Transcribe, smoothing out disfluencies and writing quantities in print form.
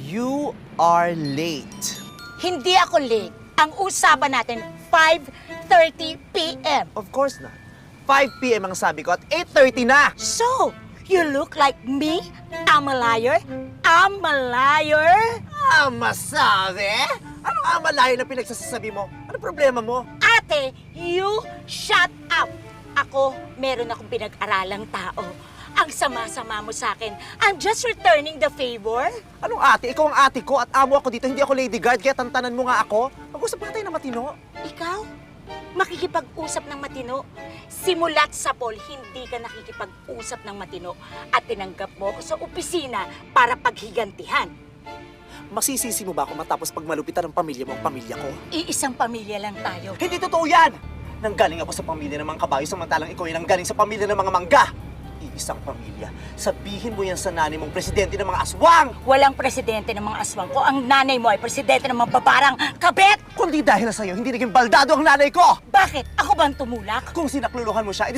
You are late. Hindi ako late. Ang usapan natin, 5:30 p.m. Of course not. 5 p.m. ang sabi ko at 8:30 na! So, you look like me? I'm a liar? I'm a liar? Masabi? Anong amalayo na pinagsasabi mo? Ano problema mo? Ate, you shut up! Ako, meron akong pinag-aralang tao. Ang sama-sama mo sa akin. I'm just returning the favor. Anong ate? Ikaw ang ate ko at amo ako dito. Hindi ako lady guard, kaya tantanan mo nga ako. Mag-usap nga tayo na matino. Ikaw? Makikipag-usap ng matino? Simulat sa Paul, hindi ka nakikipag-usap ng matino at tinanggap mo ako sa opisina para paghigantihan. Masisisi mo ba ako matapos pagmalupitan ng pamilya mo ang pamilya ko? Iisang pamilya lang tayo. Hindi totoo yan! Nanggaling ako sa pamilya ng mga kabayo samantalang ikaw ay nanggaling sa pamilya ng mga mangga. Iisang pamilya. Sabihin mo yan sa nanay mong presidente ng mga aswang! Walang presidente ng mga aswang ko. Ang nanay mo ay presidente ng mga babarang kabet! Kundi dahil sa'yo, hindi naging baldado ang nanay ko! Bakit? Ako ba ang tumulak? Kung sinakluluhan mo siya, edi